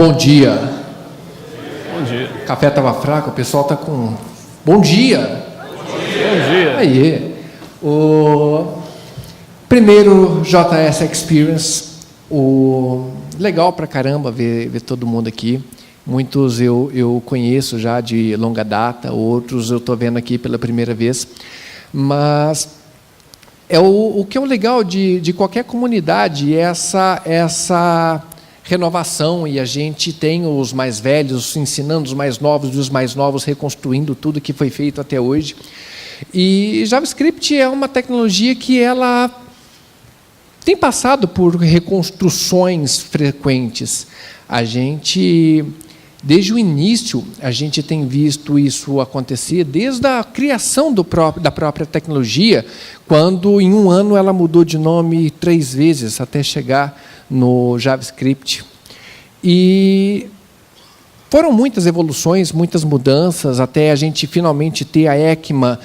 Bom dia. Bom dia. O café estava fraco, o pessoal está com... Bom dia. Bom dia. Aí. O primeiro JS Experience. Legal pra caramba ver todo mundo aqui. Muitos eu conheço já de longa data, outros eu estou vendo aqui pela primeira vez. Mas o que é o legal de qualquer comunidade é essa renovação, e a gente tem os mais velhos ensinando os mais novos, e os mais novos reconstruindo tudo que foi feito até hoje. E JavaScript é uma tecnologia que ela tem passado por reconstruções frequentes. A gente, desde o início, a gente tem visto isso acontecer, desde a criação da própria tecnologia, quando em um ano ela mudou de nome 3 vezes, até chegar no JavaScript. E foram muitas evoluções, muitas mudanças, até a gente finalmente ter a ECMA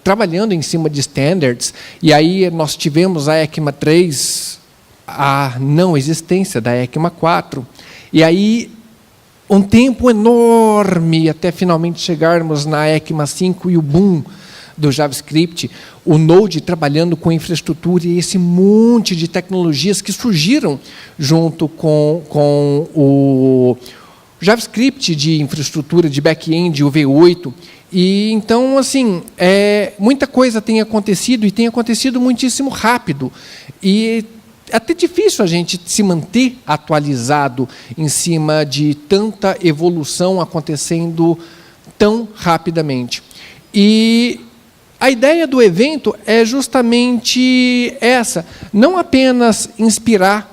trabalhando em cima de standards. E aí nós tivemos a ECMA 3, a não existência da ECMA 4. E aí um tempo enorme até finalmente chegarmos na ECMA 5 e o boom do JavaScript, o Node trabalhando com infraestrutura e esse monte de tecnologias que surgiram junto com o JavaScript de infraestrutura, de back-end, o V8. E então, assim, muita coisa tem acontecido, e tem acontecido muitíssimo rápido. E é até difícil a gente se manter atualizado em cima de tanta evolução acontecendo tão rapidamente. E a ideia do evento é justamente essa, não apenas inspirar,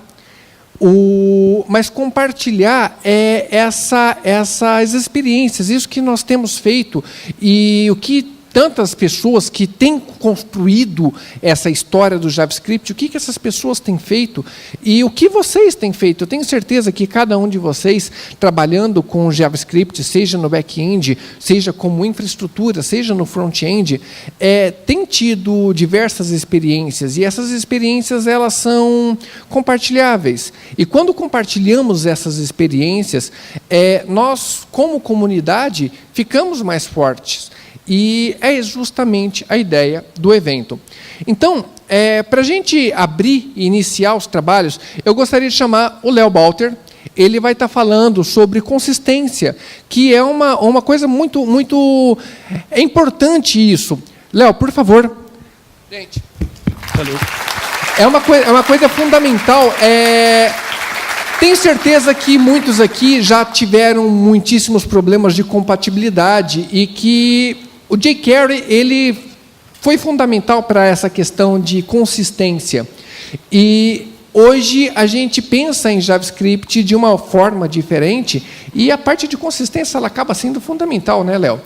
mas compartilhar essas experiências, isso que nós temos feito, e o que tantas pessoas que têm construído essa história do JavaScript, o que essas pessoas têm feito e o que vocês têm feito. Eu tenho certeza que cada um de vocês, trabalhando com JavaScript, seja no back-end, seja como infraestrutura, seja no front-end, tem tido diversas experiências, e essas experiências elas são compartilháveis. E quando compartilhamos essas experiências, nós, como comunidade, ficamos mais fortes. E é justamente a ideia do evento. Então, para a gente abrir e iniciar os trabalhos, eu gostaria de chamar o Léo Balter. Ele vai estar falando sobre consistência, que é uma coisa muito, muito importante isso. Léo, por favor. Gente, Valeu. é uma coisa fundamental. Tenho certeza que muitos aqui já tiveram muitíssimos problemas de compatibilidade e que o jQuery ele foi fundamental para essa questão de consistência. E hoje a gente pensa em JavaScript de uma forma diferente, e a parte de consistência ela acaba sendo fundamental, né, Léo?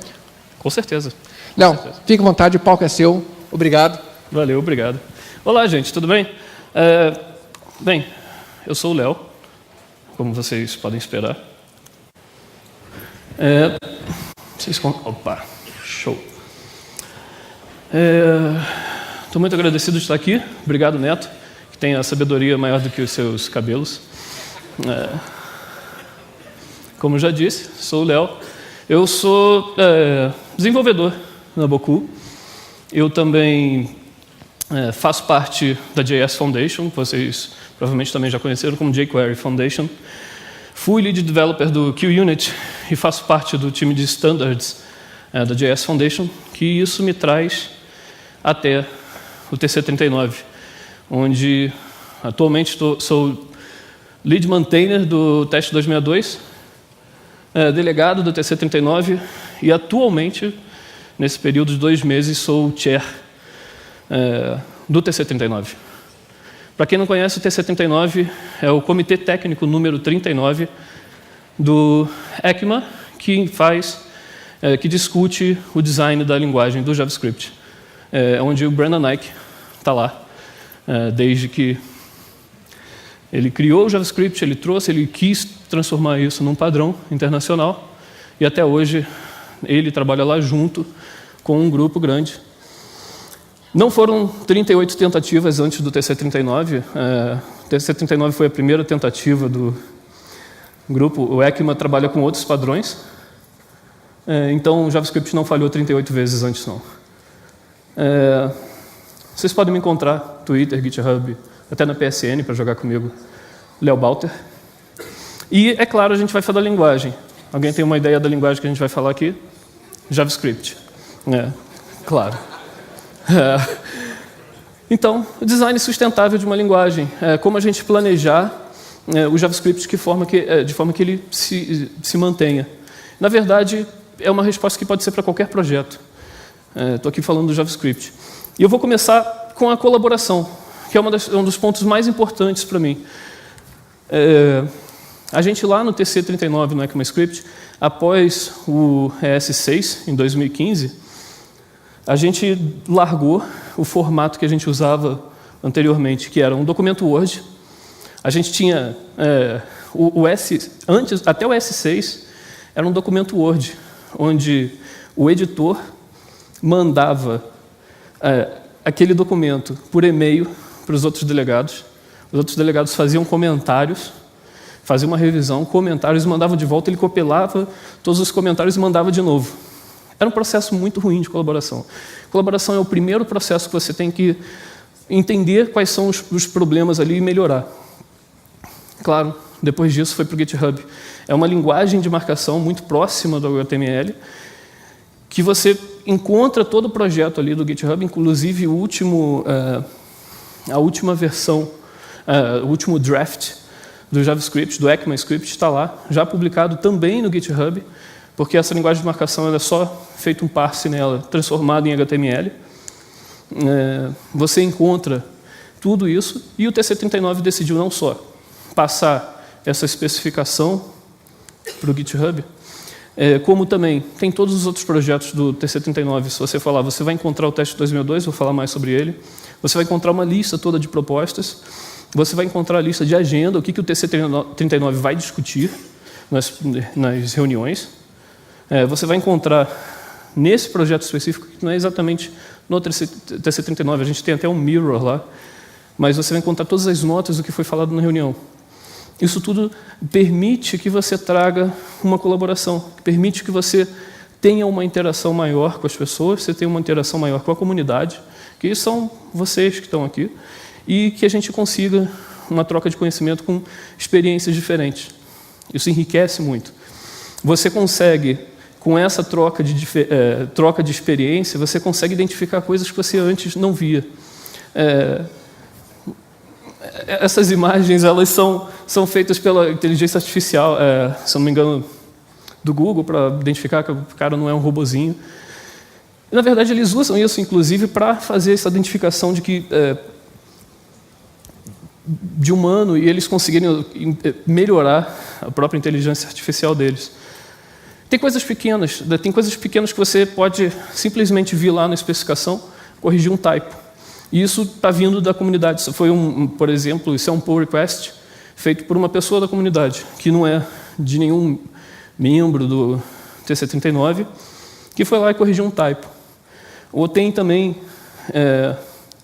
Com certeza. Léo, fique à vontade, o palco é seu. Obrigado. Valeu, obrigado. Olá, gente, tudo bem? Bem, eu sou o Léo, como vocês podem esperar. Opa, show. Estou muito agradecido de estar aqui. Obrigado, Neto, que tem a sabedoria maior do que os seus cabelos. Como eu já disse, sou o Léo. Eu sou desenvolvedor na Boku. Eu também faço parte da JS Foundation, que vocês provavelmente também já conheceram como jQuery Foundation. Fui lead developer do QUnit e faço parte do time de standards da JS Foundation, que isso me traz até o TC39, onde atualmente sou lead maintainer do Teste 262, delegado do TC39 e atualmente, nesse período de 2 meses, sou o chair do TC39. Para quem não conhece, o TC39 é o Comitê Técnico número 39 do ECMA, que discute o design da linguagem do JavaScript, onde o Brendan Eich está lá, desde que ele criou o JavaScript, ele quis transformar isso num padrão internacional, e até hoje ele trabalha lá junto com um grupo grande. Não foram 38 tentativas antes do TC39. O TC39 foi a primeira tentativa grupo, o ECMA trabalha com outros padrões, então o JavaScript não falhou 38 vezes antes, não. Vocês podem me encontrar, Twitter, GitHub, até na PSN para jogar comigo, Léo Balter. E, é claro, a gente vai falar da linguagem. Alguém tem uma ideia da linguagem que a gente vai falar aqui? JavaScript. Claro. Então, o design sustentável de uma linguagem. Como a gente planejar o JavaScript de forma que ele se mantenha. Na verdade, é uma resposta que pode ser para qualquer projeto. Estou aqui falando do JavaScript. E eu vou começar com a colaboração, que é um dos pontos mais importantes para mim. A gente lá no TC39, no ECMAScript, após o ES6, em 2015, a gente largou o formato que a gente usava anteriormente, que era um documento Word. A gente tinha até o S6 era um documento Word, onde o editor mandava aquele documento por e-mail para os outros delegados. Os outros delegados faziam comentários, faziam uma revisão, comentários, mandavam de volta, ele compilava todos os comentários e mandava de novo. Era um processo muito ruim de colaboração. Colaboração é o primeiro processo que você tem que entender quais são os problemas ali e melhorar. Claro, depois disso foi para o GitHub. É uma linguagem de marcação muito próxima do HTML, que você encontra todo o projeto ali do GitHub, inclusive a última versão, o último draft do JavaScript, do ECMAScript, está lá, já publicado também no GitHub, porque essa linguagem de marcação é só feito um parse nela, transformado em HTML. Você encontra tudo isso, e o TC39 decidiu não só passar essa especificação para o GitHub, como também tem todos os outros projetos do TC39. Se você falar, você vai encontrar o teste 2002, vou falar mais sobre ele. Você vai encontrar uma lista toda de propostas. Você vai encontrar a lista de agenda, o que o TC39 vai discutir nas reuniões. Você vai encontrar nesse projeto específico, que não é exatamente no TC39, a gente tem até um mirror lá, mas você vai encontrar todas as notas do que foi falado na reunião. Isso tudo permite que você traga uma colaboração, permite que você tenha uma interação maior com as pessoas, você tenha uma interação maior com a comunidade, que são vocês que estão aqui, e que a gente consiga uma troca de conhecimento com experiências diferentes. Isso enriquece muito. Você consegue, com essa troca de experiência, você consegue identificar coisas que você antes não via. Essas imagens, elas são feitas pela inteligência artificial, se eu não me engano, do Google, para identificar que o cara não é um robozinho. E, na verdade, eles usam isso, inclusive, para fazer essa identificação de humano, e eles conseguirem melhorar a própria inteligência artificial deles. Tem coisas pequenas que você pode simplesmente vir lá na especificação, corrigir um typo. E isso está vindo da comunidade. Isso foi por exemplo, isso é um pull request feito por uma pessoa da comunidade, que não é de nenhum membro do TC39, que foi lá e corrigiu um typo. Ou tem também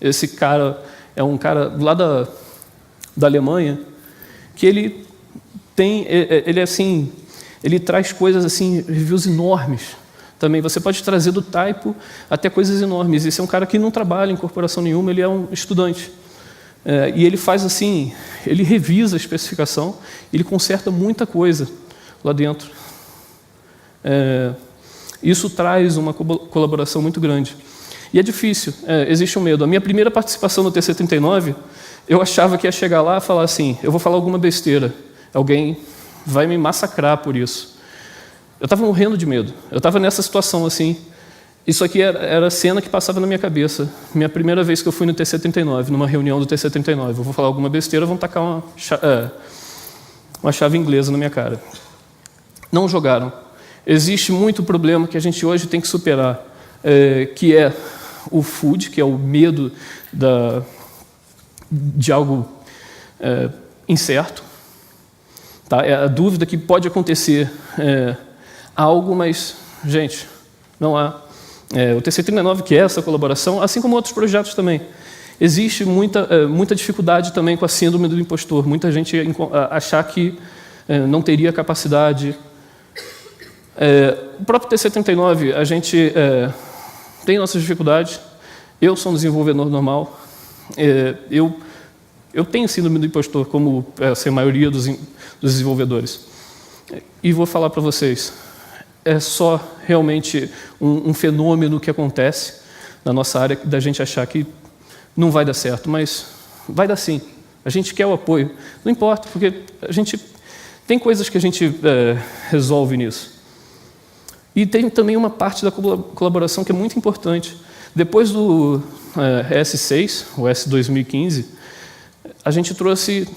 esse cara, é um cara lá da Alemanha, que ele traz coisas assim, reviews enormes. Também você pode trazer do typo até coisas enormes. Esse é um cara que não trabalha em corporação nenhuma, ele é um estudante. E ele faz assim, ele revisa a especificação, ele conserta muita coisa lá dentro. Isso traz uma colaboração muito grande. E é difícil, existe um medo. A minha primeira participação no TC39, eu achava que ia chegar lá e falar assim, eu vou falar alguma besteira, alguém vai me massacrar por isso. Eu estava morrendo de medo. Eu estava nessa situação assim. Isso aqui era a cena que passava na minha cabeça. Minha primeira vez que eu fui no TC39, numa reunião do TC39. Eu vou falar alguma besteira, vão tacar uma chave inglesa na minha cara. Não jogaram. Existe muito problema que a gente hoje tem que superar, que é o FUD, que é o medo de algo incerto. Tá? É a dúvida que pode acontecer algo, mas, gente, não há. O TC39, que é essa colaboração, assim como outros projetos também. Existe muita dificuldade também com a síndrome do impostor. Muita gente achar que não teria capacidade. O próprio TC39, a gente tem nossas dificuldades. Eu sou um desenvolvedor normal. Eu tenho síndrome do impostor, como a maioria dos desenvolvedores. E vou falar para vocês, é só realmente um fenômeno que acontece na nossa área, da gente achar que não vai dar certo, mas vai dar sim. A gente quer o apoio. Não importa, porque a gente tem coisas que a gente resolve nisso. E tem também uma parte da colaboração que é muito importante. Depois do S6, o S 2015, a gente trouxe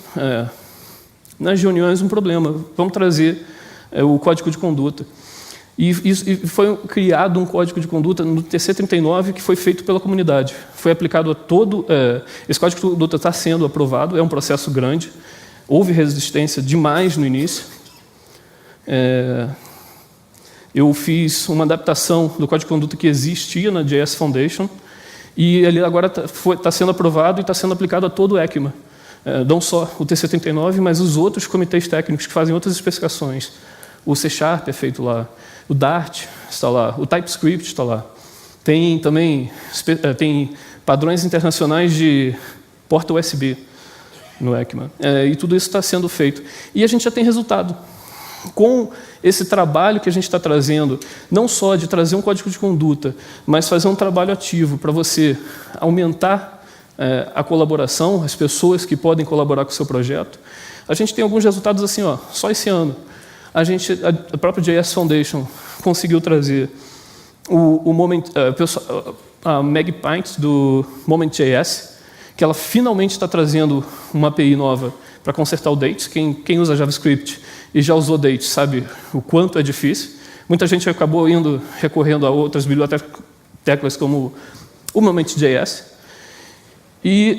nas reuniões um problema. Vamos trazer o código de conduta. E foi criado um código de conduta no TC39 que foi feito pela comunidade. Foi aplicado a todo... esse código de conduta está sendo aprovado, é um processo grande. Houve resistência demais no início. Eu fiz uma adaptação do código de conduta que existia na JS Foundation e ele agora está sendo aprovado e está sendo aplicado a todo o ECMA. Não só o TC39, mas os outros comitês técnicos que fazem outras especificações. O C# é feito lá, o Dart está lá, o TypeScript está lá. Tem também padrões internacionais de porta USB no ECMA. E tudo isso está sendo feito. E a gente já tem resultado. Com esse trabalho que a gente está trazendo, não só de trazer um código de conduta, mas fazer um trabalho ativo para você aumentar a colaboração, as pessoas que podem colaborar com o seu projeto, a gente tem alguns resultados assim, só esse ano. A própria JS Foundation conseguiu trazer a Meg Pint do Moment.js, que ela finalmente está trazendo uma API nova para consertar o Date. Quem usa JavaScript e já usou Date sabe o quanto é difícil. Muita gente acabou recorrendo a outras bibliotecas como o Moment.js. E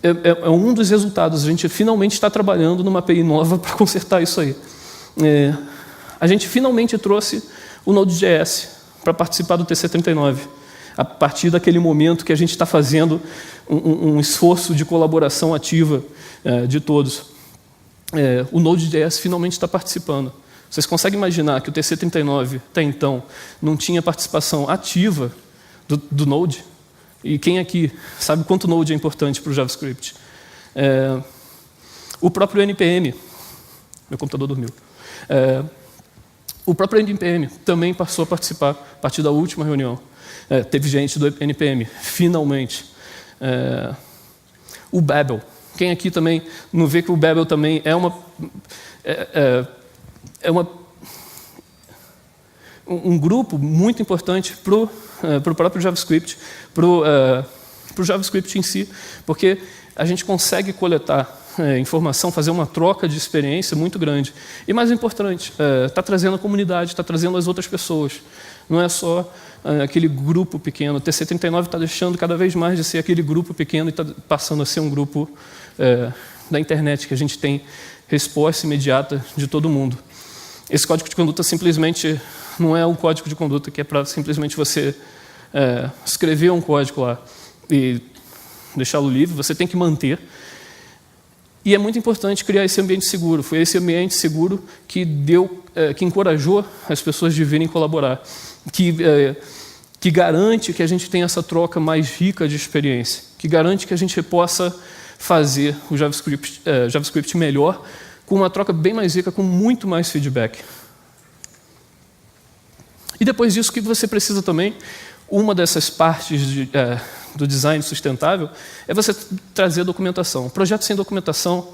é um dos resultados. A gente finalmente está trabalhando numa API nova para consertar isso aí. A gente finalmente trouxe o Node.js para participar do TC39. A partir daquele momento que a gente está fazendo um esforço de colaboração ativa de todos. O Node.js finalmente está participando. Vocês conseguem imaginar que o TC39, até então, não tinha participação ativa do Node? E quem aqui sabe quanto Node é importante para o JavaScript? O próprio NPM, meu computador dormiu. O próprio NPM também passou a participar a partir da última reunião. Teve gente do NPM, finalmente. O Babel. Quem aqui também não vê que o Babel também um grupo muito importante para o próprio JavaScript, para o JavaScript em si, porque a gente consegue coletar informação, fazer uma troca de experiência muito grande. E mais importante, está trazendo a comunidade, está trazendo as outras pessoas. Não é só aquele grupo pequeno. O TC39 está deixando cada vez mais de ser aquele grupo pequeno e está passando a ser um grupo da internet, que a gente tem resposta imediata de todo mundo. Esse código de conduta simplesmente não é um código de conduta que é para simplesmente você escrever um código lá e deixá-lo livre. Você tem que manter. E é muito importante criar esse ambiente seguro. Foi esse ambiente seguro que encorajou as pessoas de virem colaborar, que garante que a gente tenha essa troca mais rica de experiência, que garante que a gente possa fazer o JavaScript melhor, com uma troca bem mais rica, com muito mais feedback. E depois disso, o que você precisa também, uma dessas partes do design sustentável, é você trazer a documentação. Projeto sem documentação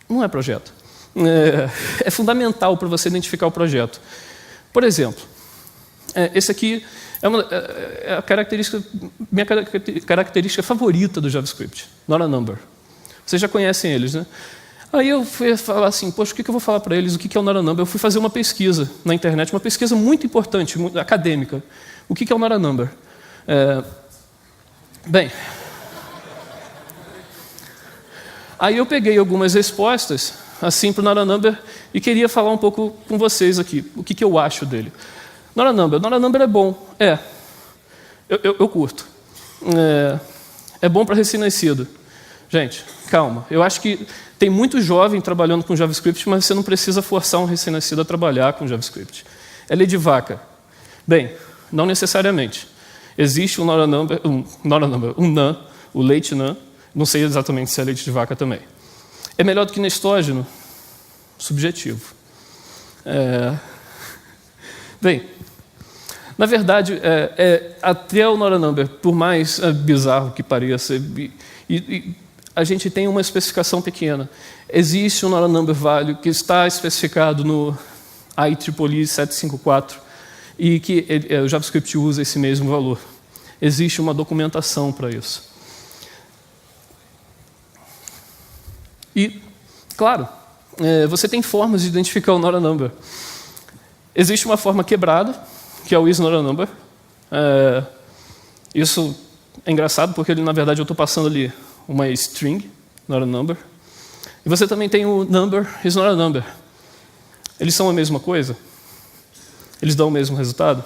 não é projeto. É fundamental para você identificar o projeto. Por exemplo, esse aqui é minha característica favorita do JavaScript, not a number. Vocês já conhecem eles, né? Aí eu fui falar assim, poxa, o que eu vou falar para eles? O que é o not a number? Eu fui fazer uma pesquisa na internet, uma pesquisa muito importante, muito acadêmica. O que é o not a number? Bem, aí eu peguei algumas respostas assim para o not a number e queria falar um pouco com vocês aqui, o que eu acho dele. Not a number é bom, eu curto. É bom para recém-nascido. Gente, calma. Eu acho que tem muito jovem trabalhando com JavaScript, mas você não precisa forçar um recém-nascido a trabalhar com JavaScript. É lei de vaca. Bem, não necessariamente. Existe um NaN, o leite NaN, não sei exatamente se é leite de vaca também. É melhor do que nestógeno? Subjetivo. Bem, na verdade, até o NoraNumber, por mais bizarro que pareça, e a gente tem uma especificação pequena. Existe um NoraNumber value que está especificado no IEEE 754 e que o JavaScript usa esse mesmo valor. Existe uma documentação para isso. E, claro, você tem formas de identificar o NoraNumber. Existe uma forma quebrada, que é o isNoraNumber. Isso é engraçado porque, na verdade, eu estou passando ali uma string, NoraNumber. E você também tem o number isNoraNumber. Eles são a mesma coisa? Eles dão o mesmo resultado?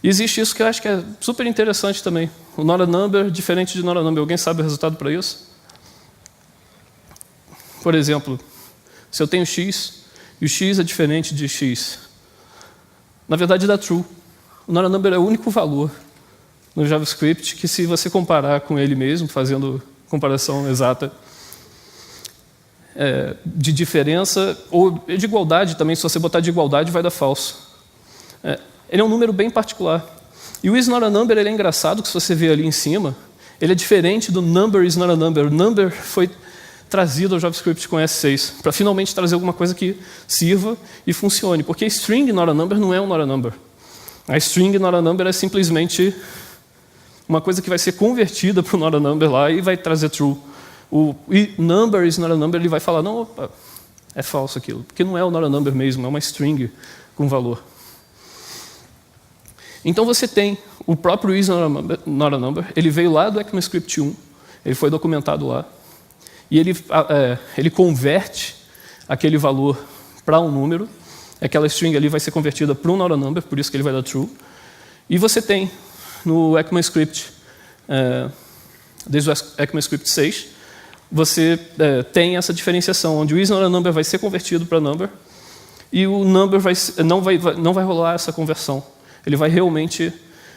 E existe isso que eu acho que é super interessante também. O NoraNumber diferente de NoraNumber. Alguém sabe o resultado para isso? Por exemplo, se eu tenho x, e o x é diferente de x, na verdade dá true. O NoraNumber é o único valor no JavaScript que, se você comparar com ele mesmo, fazendo comparação exata de diferença, ou de igualdade também, se você botar de igualdade vai dar falso. Ele é um número bem particular. E o isNoraNumber ele é engraçado, que se você ver ali em cima, ele é diferente do number isNoraNumber. O number foi trazido ao JavaScript com S6, para finalmente trazer alguma coisa que sirva e funcione. Porque a string NoraNumber não é um NoraNumber. A string NoraNumber é simplesmente uma coisa que vai ser convertida para o NoraNumber lá e vai trazer true. O number isNoraNumber ele vai falar, não, opa, é falso aquilo, porque não é o NoraNumber mesmo, é uma string com valor. Então você tem o próprio isNoraNumber, ele veio lá do ECMAScript 1, ele foi documentado lá, e ele converte aquele valor para um número, aquela string ali vai ser convertida para um NoraNumber, por isso que ele vai dar true. E você tem no ECMAScript, desde o ECMAScript 6, você tem essa diferenciação, onde o isNoraNumber vai ser convertido para number, e o number não vai rolar essa conversão. Ele vai realmente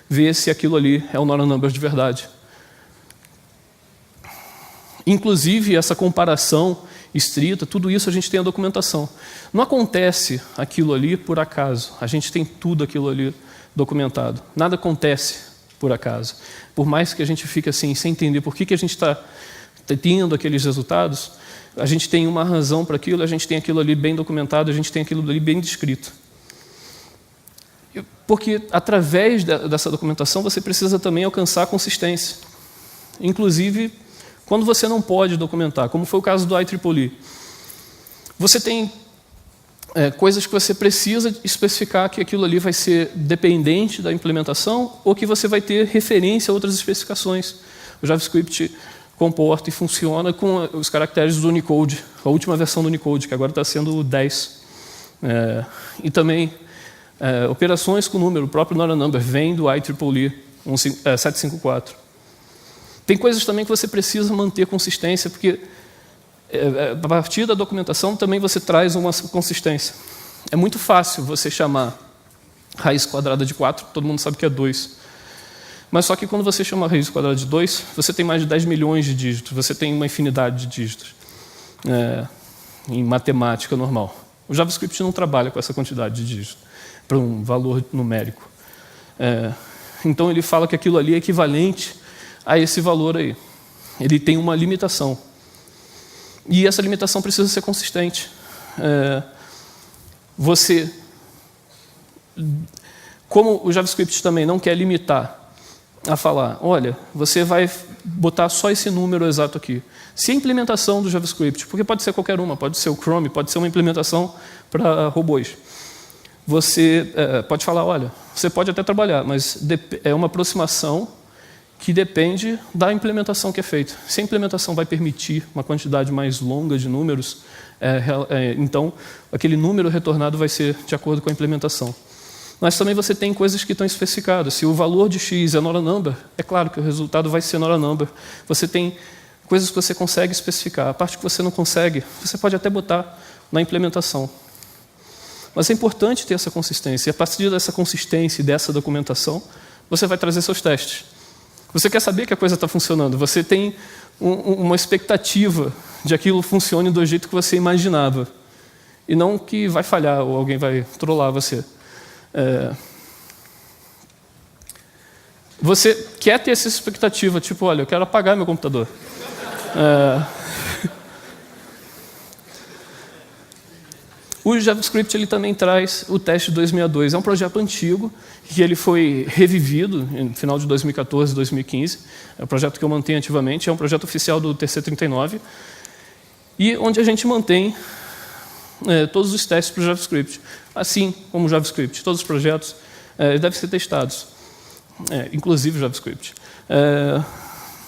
ver se aquilo ali é o NoraNumber de verdade. Inclusive, essa comparação estrita, tudo isso a gente tem a documentação. Não acontece aquilo ali por acaso. A gente tem tudo aquilo ali documentado. Nada acontece por acaso. Por mais que a gente fique assim, sem entender por que a gente está tendo aqueles resultados, a gente tem uma razão para aquilo, a gente tem aquilo ali bem documentado, a gente tem aquilo ali bem descrito. Porque, através dessa documentação, você precisa também alcançar a consistência. Inclusive, quando você não pode documentar, como foi o caso do IEEE, você tem coisas que você precisa especificar que aquilo ali vai ser dependente da implementação ou que você vai ter referência a outras especificações. O JavaScript comporta e funciona com os caracteres do Unicode, a última versão do Unicode, que agora está sendo o 10. E também operações com número, o próprio NoraNumber vem do IEEE 754. Tem coisas também que você precisa manter consistência, porque a partir da documentação também você traz uma consistência. É muito fácil você chamar raiz quadrada de 4, todo mundo sabe que é 2. Mas só que quando você chama raiz quadrada de 2, você tem mais de 10 milhões de dígitos, você tem uma infinidade de dígitos em matemática normal. O JavaScript não trabalha com essa quantidade de dígitos para um valor numérico. Então ele fala que aquilo ali é equivalente a esse valor aí. Ele tem uma limitação. E essa limitação precisa ser consistente. Como o JavaScript também não quer limitar a falar, olha, você vai botar só esse número exato aqui. Se a implementação do JavaScript, porque pode ser qualquer uma, pode ser o Chrome, pode ser uma implementação para robôs, você pode falar, olha, você pode até trabalhar, mas é uma aproximação que depende da implementação que é feita. Se a implementação vai permitir uma quantidade mais longa de números, então aquele número retornado vai ser de acordo com a implementação. Mas também você tem coisas que estão especificadas. Se o valor de x é NoraNumber, é claro que o resultado vai ser NoraNumber. Você tem coisas que você consegue especificar. A parte que você não consegue, você pode até botar na implementação. Mas é importante ter essa consistência. E a partir dessa consistência e dessa documentação, você vai trazer seus testes. Você quer saber que a coisa está funcionando. Você tem uma expectativa de aquilo funcione do jeito que você imaginava. E não que vai falhar ou alguém vai trollar você. Você quer ter essa expectativa, tipo, olha, eu quero apagar meu computador. O JavaScript ele também traz o teste 262. É um projeto antigo, que ele foi revivido no final de 2014, 2015. É um projeto que eu mantenho ativamente, é um projeto oficial do TC39, e onde a gente mantém todos os testes para o JavaScript. Assim como o JavaScript, todos os projetos devem ser testados, inclusive o JavaScript.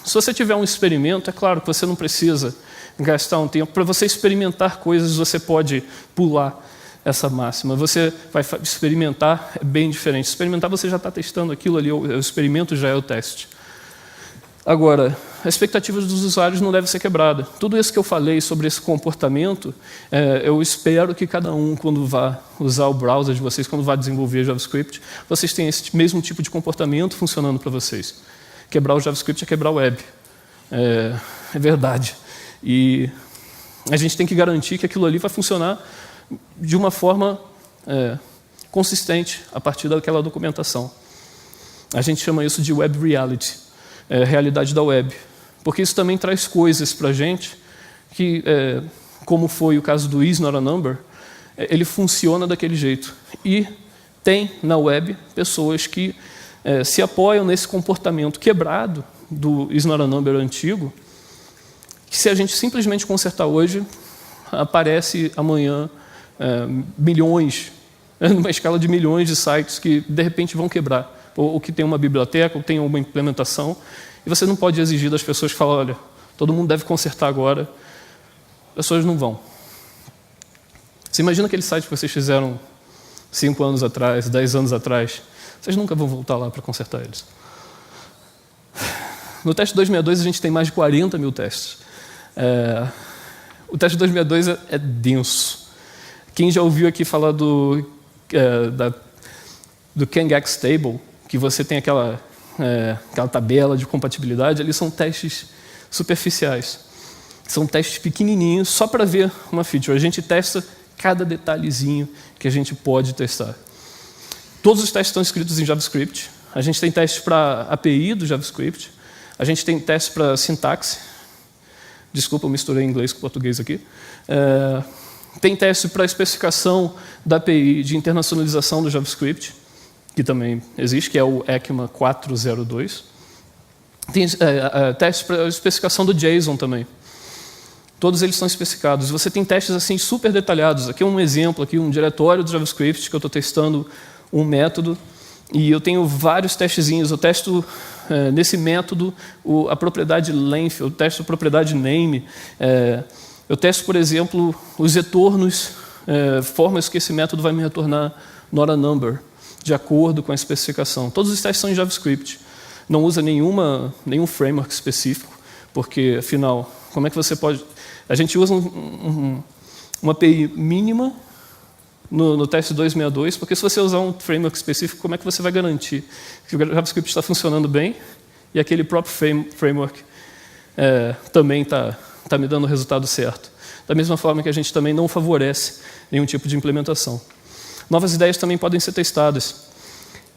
Se você tiver um experimento, é claro que você não precisa gastar um tempo. Para você experimentar coisas, você pode pular essa máxima. Você vai experimentar, é bem diferente. Experimentar, você já está testando aquilo ali, o experimento já é o teste. Agora, a expectativa dos usuários não deve ser quebrada. Tudo isso que eu falei sobre esse comportamento, eu espero que cada um, quando vá usar o browser de vocês, quando vá desenvolver JavaScript, vocês tenham esse mesmo tipo de comportamento funcionando para vocês. Quebrar o JavaScript é quebrar o web. É verdade. E a gente tem que garantir que aquilo ali vai funcionar de uma forma consistente a partir daquela documentação. A gente chama isso de web reality, realidade da web. Porque isso também traz coisas para a gente que, como foi o caso do Is Not a Number, ele funciona daquele jeito. E tem na web pessoas que se apoiam nesse comportamento quebrado do Is Not a Number antigo, que se a gente simplesmente consertar hoje, aparece amanhã milhões, numa escala de milhões de sites que de repente vão quebrar, ou que tem uma biblioteca, ou tem uma implementação, e você não pode exigir das pessoas que falam, olha, todo mundo deve consertar agora, as pessoas não vão. Você imagina aquele site que vocês fizeram 5 anos atrás, 10 anos atrás, vocês nunca vão voltar lá para consertar eles. No teste 262 a gente tem mais de 40 mil testes. O teste 262 é denso. Quem já ouviu aqui falar do Kangax Table, que você tem aquela tabela de compatibilidade, ali são testes superficiais. São testes pequenininhos, só para ver uma feature. A gente testa cada detalhezinho que a gente pode testar. Todos os testes estão escritos em JavaScript. A gente tem testes para API do JavaScript. A gente tem testes para sintaxe. Desculpa, eu misturei inglês com português aqui. Tem teste para especificação da API de internacionalização do JavaScript, que também existe, que é o ECMA 402. Tem testes para especificação do JSON também. Todos eles são especificados. Você tem testes assim super detalhados. Aqui é um exemplo, aqui um diretório do JavaScript que eu estou testando um método. E eu tenho vários testezinhos. Eu testo nesse método a propriedade length, eu testo a propriedade name. Eu testo, por exemplo, os retornos, formas que esse método vai me retornar not a number, de acordo com a especificação. Todos os testes são em JavaScript. Não usa nenhum framework específico, porque, afinal, como é que você pode... A gente usa uma API mínima no teste 262, porque se você usar um framework específico, como é que você vai garantir que o JavaScript está funcionando bem e aquele próprio framework também está me dando o resultado certo? Da mesma forma que a gente também não favorece nenhum tipo de implementação. Novas ideias também podem ser testadas.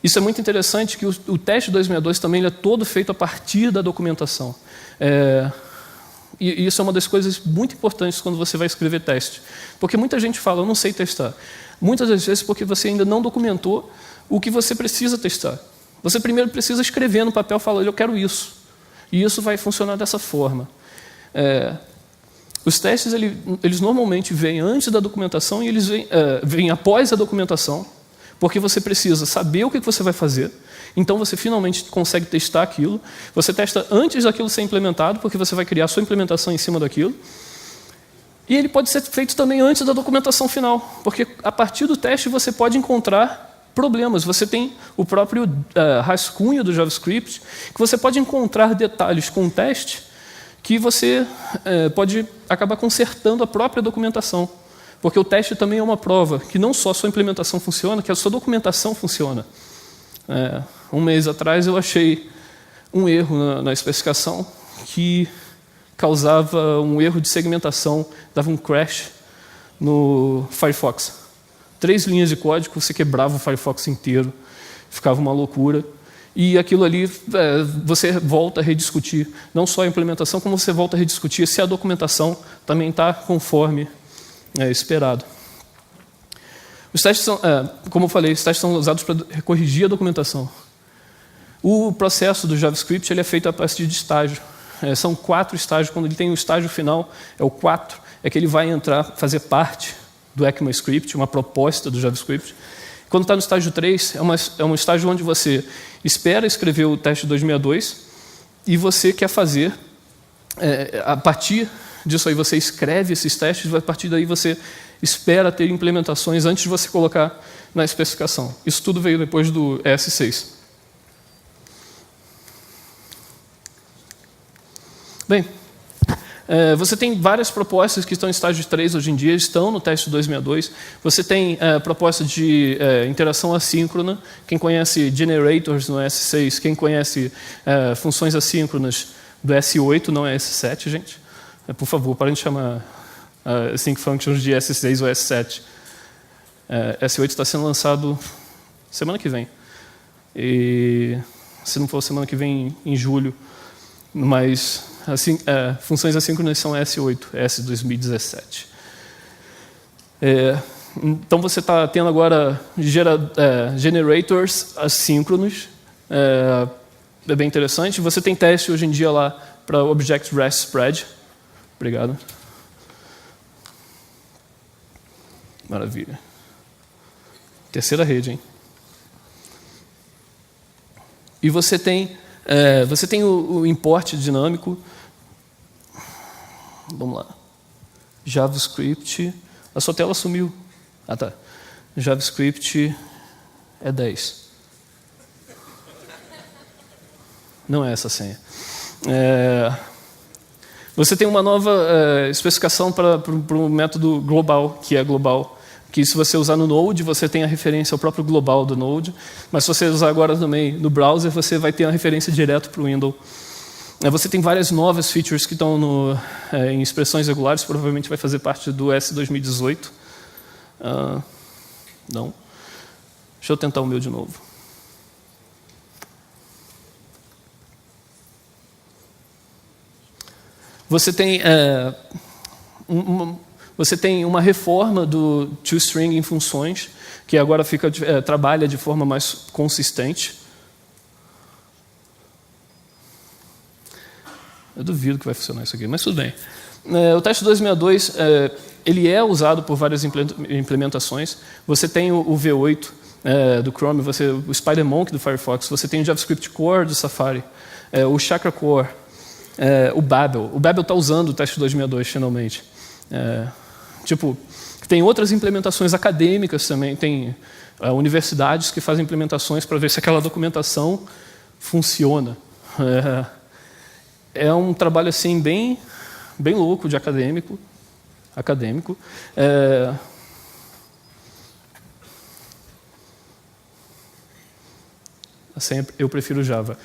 Isso é muito interessante, que o teste 262 também ele é todo feito a partir da documentação. E isso é uma das coisas muito importantes quando você vai escrever teste. Porque muita gente fala, eu não sei testar. Muitas das vezes porque você ainda não documentou o que você precisa testar. Você primeiro precisa escrever no papel, falar, eu quero isso. E isso vai funcionar dessa forma. Os testes, eles normalmente vêm antes da documentação e eles vêm após a documentação, porque você precisa saber o que você vai fazer. Então, você finalmente consegue testar aquilo. Você testa antes daquilo ser implementado, porque você vai criar a sua implementação em cima daquilo. E ele pode ser feito também antes da documentação final, porque a partir do teste você pode encontrar problemas. Você tem o próprio rascunho do JavaScript, que você pode encontrar detalhes com o teste que você pode acabar consertando a própria documentação. Porque o teste também é uma prova, que não só a sua implementação funciona, que a sua documentação funciona. Um mês atrás eu achei um erro na especificação que causava um erro de segmentação, dava um crash no Firefox. 3 linhas de código, você quebrava o Firefox inteiro, ficava uma loucura. E aquilo ali, você volta a rediscutir, não só a implementação, como você volta a rediscutir se a documentação também está conforme esperado. Os testes são, como eu falei, os testes são usados para corrigir a documentação. O processo do JavaScript ele é feito a partir de estágio. São 4 estágios. Quando ele tem o estágio final, é o 4, é que ele vai entrar, fazer parte do ECMAScript, uma proposta do JavaScript. Quando está no estágio 3, é um estágio onde você espera escrever o teste 262 e você quer fazer, a partir disso aí você escreve esses testes, e a partir daí você espera ter implementações antes de você colocar na especificação. Isso tudo veio depois do ES6. Bem, você tem várias propostas que estão em estágio 3 hoje em dia, estão no teste 262. Você tem proposta de interação assíncrona. Quem conhece generators no S6, quem conhece funções assíncronas do S8, não é S7, gente. Por favor, parem de chamar async functions de S6 ou S7. S8 está sendo lançado semana que vem. E, se não for semana que vem, em julho. Mas funções assíncronas são S8, S 2017. Então você está tendo agora generators assíncronos. É bem interessante. Você tem teste hoje em dia lá para Object REST Spread. Obrigado. Maravilha. Terceira rede, hein? E você tem o import dinâmico. Vamos lá. JavaScript. A sua tela sumiu. Ah, tá. JavaScript é 10. Não é essa a senha. Você tem uma nova especificação para o método global, que é global. Que se você usar no Node, você tem a referência ao próprio global do Node. Mas se você usar agora também no browser, você vai ter a referência direto para o Windows. Você tem várias novas features que estão em expressões regulares, provavelmente vai fazer parte do S 2018. Não. Deixa eu tentar o meu de novo. Você tem uma reforma do toString em funções, que agora trabalha de forma mais consistente. Eu duvido que vai funcionar isso aqui, mas tudo bem. O teste 262 ele é usado por várias implementações. Você tem o V8 do Chrome, o SpiderMonkey do Firefox, você tem o JavaScript Core do Safari, o Chakra Core, o Babel. O Babel está usando o teste 262 finalmente. Tem outras implementações acadêmicas também, tem universidades que fazem implementações para ver se aquela documentação funciona. É um trabalho assim bem louco de acadêmico. Assim, eu prefiro Java.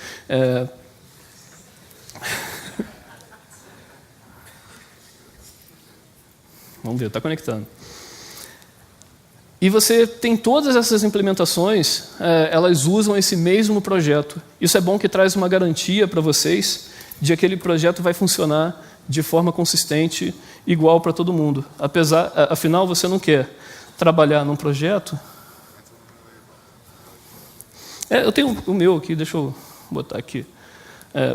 Vamos ver, está conectando. E você tem todas essas implementações, elas usam esse mesmo projeto. Isso é bom que traz uma garantia para vocês de que aquele projeto vai funcionar de forma consistente, igual para todo mundo. Afinal, você não quer trabalhar num projeto... eu tenho o meu aqui, deixa eu botar aqui.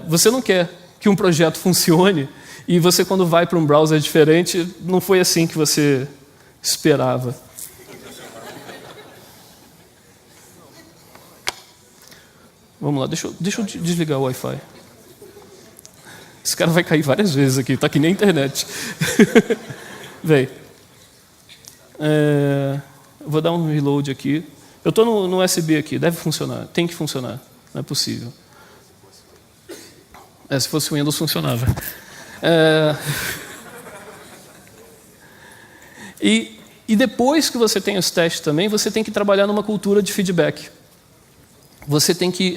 Você não quer que um projeto funcione e você, quando vai para um browser diferente, não foi assim que você esperava. Vamos lá, deixa eu desligar o Wi-Fi. Esse cara vai cair várias vezes aqui, está que nem a internet. Vem. Vou dar um reload aqui. Eu estou no USB aqui, deve funcionar, tem que funcionar, não é possível. Se fosse o Windows, funcionava. E depois que você tem os testes também, você tem que trabalhar numa cultura de feedback. Você tem que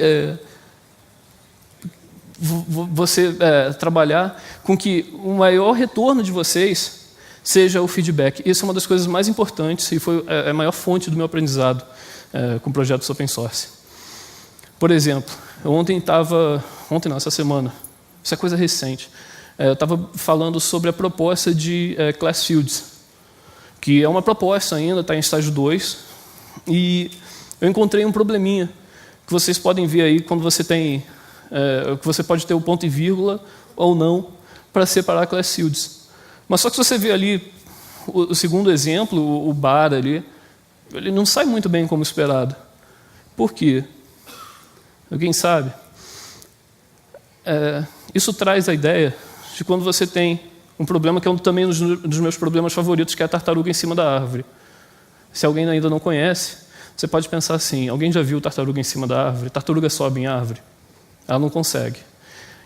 trabalhar com que o maior retorno de vocês seja o feedback. Isso é uma das coisas mais importantes e foi a maior fonte do meu aprendizado com projetos open source. Por exemplo, essa semana, isso é coisa recente, eu estava falando sobre a proposta de Class Fields, que é uma proposta ainda, está em estágio 2, e eu encontrei um probleminha que vocês podem ver aí quando você tem, que você pode ter o ponto e vírgula ou não para separar Class Fields. Mas só que se você vê ali o segundo exemplo, o bar ali, ele não sai muito bem como esperado. Por quê? Alguém sabe? Isso traz a ideia de quando você tem um problema que é também um dos meus problemas favoritos, que é a tartaruga em cima da árvore. Se alguém ainda não conhece, você pode pensar assim, alguém já viu tartaruga em cima da árvore? Tartaruga sobe em árvore? Ela não consegue.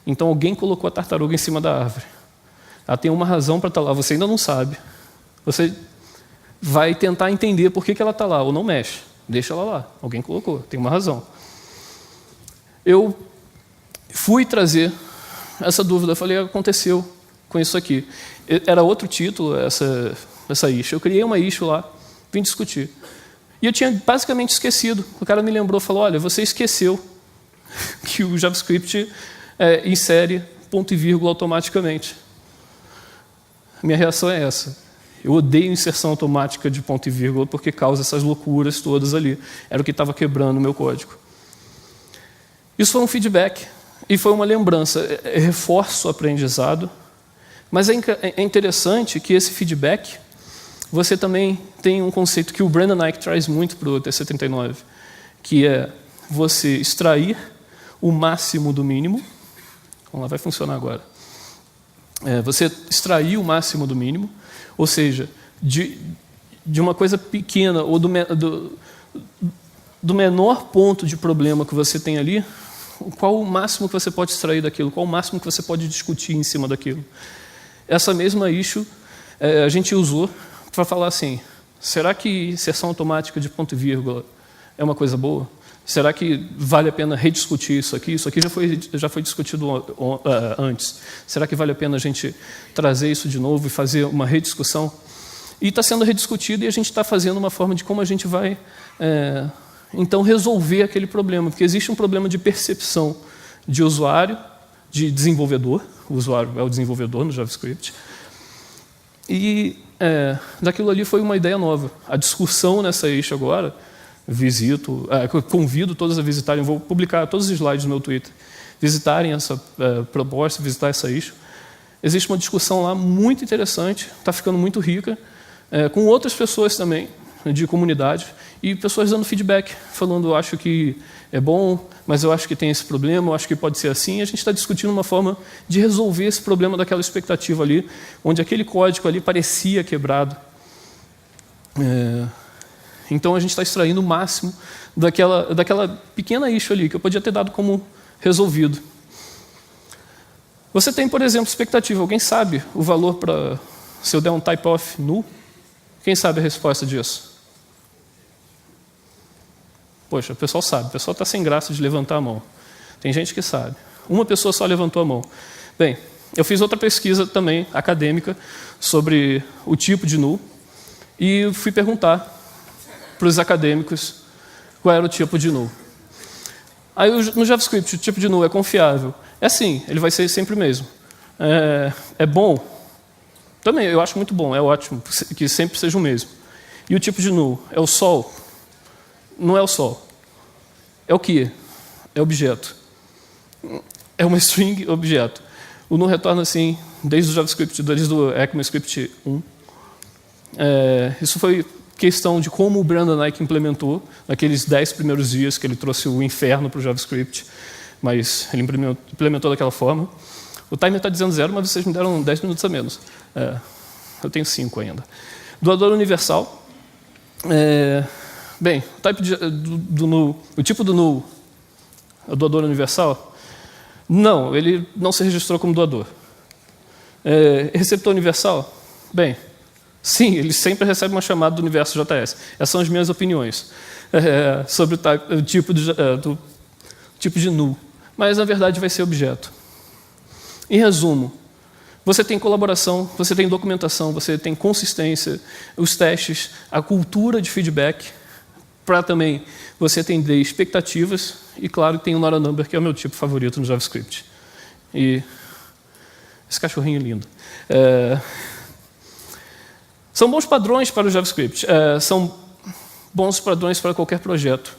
Então alguém colocou a tartaruga em cima da árvore. Ela tem uma razão para estar lá, você ainda não sabe. Você vai tentar entender por que ela está lá, ou não mexe. Deixa ela lá, alguém colocou, tem uma razão. Eu fui trazer essa dúvida, falei, aconteceu com isso aqui. Era outro título, essa issue. Eu criei uma issue lá, vim discutir. E eu tinha basicamente esquecido. O cara me lembrou, falou, olha, você esqueceu que o JavaScript insere ponto e vírgula automaticamente. A minha reação é essa. Eu odeio inserção automática de ponto e vírgula porque causa essas loucuras todas ali. Era o que estava quebrando o meu código. Isso foi um feedback e foi uma lembrança. Reforço o aprendizado. Mas é interessante que esse feedback, você também tem um conceito que o Brendan Eich traz muito para o TC39, que é você extrair o máximo do mínimo. Vamos lá, vai funcionar agora. Você extrair o máximo do mínimo, ou seja, de uma coisa pequena ou do menor ponto de problema que você tem ali, qual o máximo que você pode extrair daquilo, qual o máximo que você pode discutir em cima daquilo. Essa mesma issue a gente usou para falar assim, será que inserção automática de ponto e vírgula é uma coisa boa? Será que vale a pena rediscutir isso aqui? Isso aqui já foi discutido antes. Será que vale a pena a gente trazer isso de novo e fazer uma rediscussão? E está sendo rediscutido e a gente está fazendo uma forma de como a gente vai, então, resolver aquele problema. Porque existe um problema de percepção de usuário, de desenvolvedor. O usuário é o desenvolvedor no JavaScript. E daquilo ali foi uma ideia nova. A discussão nessa issue agora, convido todos a visitarem, vou publicar todos os slides no meu Twitter, visitarem essa proposta, visitar essa issue. Existe uma discussão lá muito interessante, está ficando muito rica, com outras pessoas também, de comunidade, e pessoas dando feedback, falando, eu acho que é bom, mas eu acho que tem esse problema, eu acho que pode ser assim, e a gente está discutindo uma forma de resolver esse problema daquela expectativa ali, onde aquele código ali parecia quebrado. Então a gente está extraindo o máximo daquela pequena issue ali, que eu podia ter dado como resolvido. Você tem, por exemplo, expectativa. Alguém sabe o valor para se eu der um type of null? Quem sabe a resposta disso? Poxa, o pessoal sabe. O pessoal está sem graça de levantar a mão. Tem gente que sabe. Uma pessoa só levantou a mão. Bem, eu fiz outra pesquisa também, acadêmica, sobre o tipo de null, e fui perguntar para os acadêmicos qual era o tipo de null. Aí no JavaScript, o tipo de null é confiável. É sim, ele vai ser sempre o mesmo. É bom? Também, eu acho muito bom, é ótimo que sempre seja o mesmo. E o tipo de null é o sol? Não é o sol. É o quê? É objeto. É uma string objeto. O null retorna assim, desde o JavaScript, desde o ECMAScript 1. Isso foi questão de como o Brendan Eich implementou naqueles 10 primeiros dias que ele trouxe o inferno para o JavaScript, mas ele implementou daquela forma. O timer está dizendo 0, mas vocês me deram 10 minutos a menos. Eu tenho 5 ainda. Doador universal. Bem, o type do null, o tipo do null é o doador universal? Não, ele não se registrou como doador. Receptor universal? Bem, sim, ele sempre recebe uma chamada do universo JS. Essas são as minhas opiniões sobre o tipo de null. Mas, na verdade, vai ser objeto. Em resumo, você tem colaboração, você tem documentação, você tem consistência, os testes, a cultura de feedback, para também você atender expectativas, e, claro, tem o Not a Number, que é o meu tipo favorito no JavaScript. E esse cachorrinho é lindo. São bons padrões para o JavaScript, são bons padrões para qualquer projeto.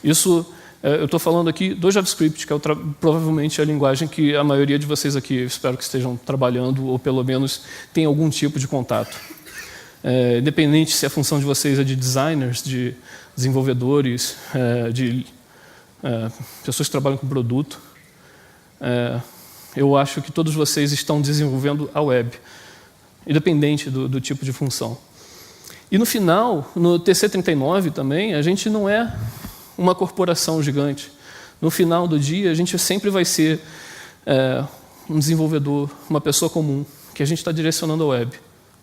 Isso, eu estou falando aqui do JavaScript, que é provavelmente a linguagem que a maioria de vocês aqui, espero que estejam trabalhando, ou pelo menos tenham algum tipo de contato. Independente se a função de vocês é de designers, de desenvolvedores, de pessoas que trabalham com produto, eu acho que todos vocês estão desenvolvendo a web, independente do tipo de função. E no final, no TC39 também, a gente não é uma corporação gigante. No final do dia, a gente sempre vai ser um desenvolvedor, uma pessoa comum, que a gente está direcionando a web,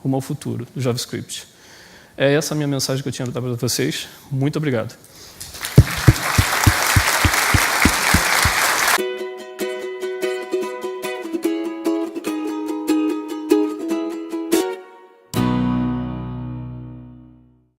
rumo ao futuro do JavaScript. É essa a minha mensagem que eu tinha para dar para vocês. Muito obrigado.